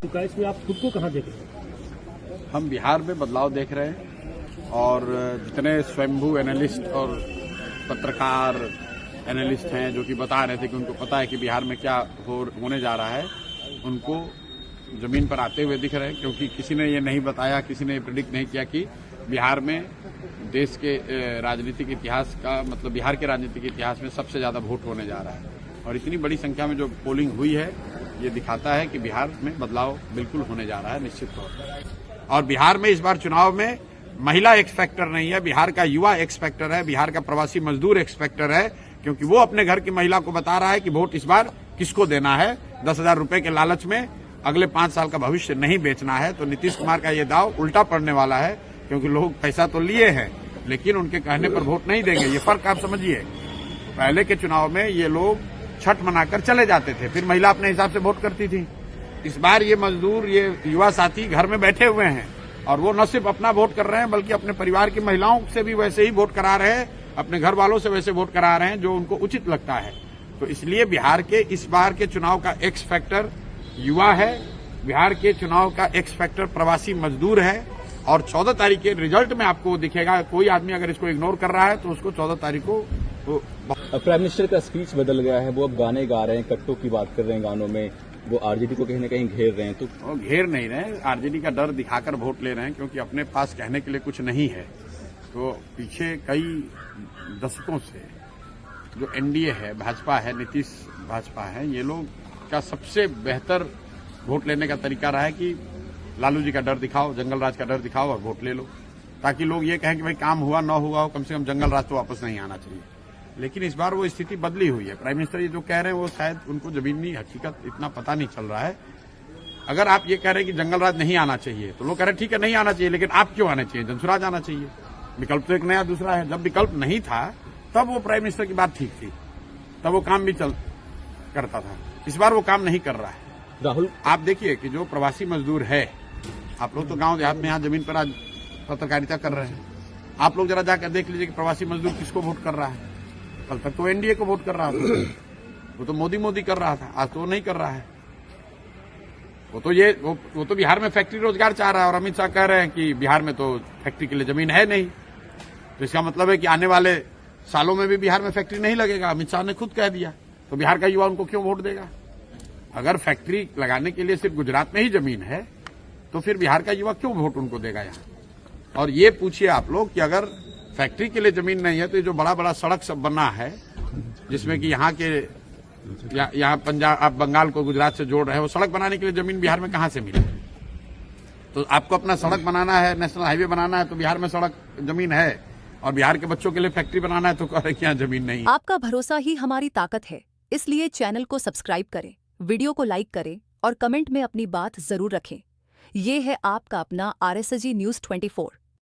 चुका है, इसमें आप खुद को कहाँ देख रहे हैं? हम बिहार में बदलाव देख रहे हैं और जितने स्वयंभू एनालिस्ट और पत्रकार एनालिस्ट हैं जो कि बता रहे थे कि उनको पता है कि बिहार में क्या होने जा रहा है, उनको जमीन पर आते हुए दिख रहे हैं, क्योंकि किसी ने ये नहीं बताया, किसी ने ये प्रेडिक्ट नहीं किया कि बिहार में देश के राजनीतिक इतिहास का मतलब बिहार के राजनीतिक इतिहास में सबसे ज्यादा वोट होने जा रहा है। और इतनी बड़ी संख्या में जो पोलिंग हुई है ये दिखाता है कि बिहार में बदलाव बिल्कुल होने जा रहा है निश्चित तौर पर। और बिहार में इस बार चुनाव में महिला एक्स फैक्टर नहीं है, बिहार का युवा एक्स फैक्टर है, बिहार का प्रवासी मजदूर एक्स फैक्टर है, क्योंकि वो अपने घर की महिला को बता रहा है कि वोट इस बार किसको देना है। 10,000 रुपए के लालच में अगले 5 साल का भविष्य नहीं बेचना है। तो नीतीश कुमार का ये दाव उल्टा पड़ने वाला है, क्योंकि लोग पैसा तो लिए हैं लेकिन उनके कहने पर वोट नहीं देंगे। ये फर्क आप समझिए। पहले के चुनाव में ये लोग छठ मनाकर चले जाते थे, फिर महिला अपने हिसाब से वोट करती थी। इस बार ये मजदूर, ये युवा साथी घर में बैठे हुए हैं और वो न सिर्फ अपना वोट कर रहे हैं बल्कि अपने परिवार की महिलाओं से भी वैसे ही वोट करा रहे हैं, अपने घर वालों से वैसे वोट करा रहे हैं जो उनको उचित लगता है। तो इसलिए बिहार के इस बार के चुनाव का एक्स फैक्टर युवा है, बिहार के चुनाव का एक्स फैक्टर प्रवासी मजदूर है। और 14 तारीख के रिजल्ट में आपको दिखेगा, कोई आदमी अगर इसको इग्नोर कर रहा है तो उसको 14 तारीख को प्राइम मिनिस्टर का स्पीच बदल गया है, वो अब गाने गा रहे हैं, कट्टों की बात कर रहे हैं गानों में, वो आरजेडी को कहीं न कहीं घेर रहे हैं। तो वो घेर नहीं रहे, आरजेडी का डर दिखाकर वोट ले रहे हैं, क्योंकि अपने पास कहने के लिए कुछ नहीं है। तो पीछे कई दशकों से जो एनडीए है, भाजपा है, नीतीश भाजपा है, ये लोग का सबसे बेहतर वोट लेने का तरीका रहा है कि लालू जी का डर दिखाओ, जंगल राज का डर दिखाओ और वोट ले लो, ताकि लोग ये कहें कि भाई काम हुआ न हुआ हो, कम से कम जंगल राज तो वापस नहीं आना चाहिए। लेकिन इस बार वो स्थिति बदली हुई है। प्राइम मिनिस्टर ये जो कह रहे हैं वो शायद उनको जमीनी हकीकत इतना पता नहीं चल रहा है। अगर आप ये कह रहे हैं कि जंगल राज नहीं आना चाहिए तो लोग कह रहे हैं ठीक है नहीं आना चाहिए, लेकिन आप क्यों आना चाहिए, जनसुराज आना चाहिए। विकल्प तो एक नया दूसरा है। जब विकल्प नहीं था तब वो प्राइम मिनिस्टर की बात ठीक थी, तब वो काम भी करता था। इस बार वो काम नहीं कर रहा है। राहुल, आप देखिए कि जो प्रवासी मजदूर है, आप लोग तो गांव देहात में यहाँ जमीन पर आज पत्रकारिता कर रहे हैं, आप लोग जरा जाकर देख लीजिए कि प्रवासी मजदूर किसको वोट कर रहा है। कल तक तो एनडीए को वोट कर रहा था, वो तो मोदी कर रहा था, आज तो वो नहीं कर रहा है। वो तो बिहार में फैक्ट्री रोजगार चाह रहा है और अमित शाह कह रहे हैं कि बिहार में तो फैक्ट्री के लिए जमीन है नहीं। तो इसका मतलब है कि आने वाले सालों में भी बिहार में फैक्ट्री नहीं लगेगा। अमित शाह ने खुद कह दिया, तो बिहार का युवा उनको क्यों वोट देगा। अगर फैक्ट्री लगाने के लिए सिर्फ गुजरात में ही जमीन है तो फिर बिहार का युवा क्यों वोट उनको देगा यहाँ। और ये पूछिए आप लोग कि अगर फैक्ट्री के लिए जमीन नहीं है तो ये जो बड़ा बड़ा सड़क सब बना है, जिसमें कि यहाँ के यहाँ पंजाब, आप बंगाल को गुजरात से जोड़ रहे हैं, वो सड़क बनाने के लिए जमीन बिहार में कहाँ से मिले। तो आपको अपना सड़क बनाना है, नेशनल हाईवे बनाना है तो बिहार में सड़क जमीन है, और बिहार के बच्चों के लिए फैक्ट्री बनाना है तो कह रहे कि यहाँ जमीन नहीं है। आपका भरोसा ही हमारी ताकत है, इसलिए चैनल को सब्सक्राइब करें, वीडियो को लाइक करें और कमेंट में अपनी बात जरूर रखें। ये है आपका अपना RSG News 24।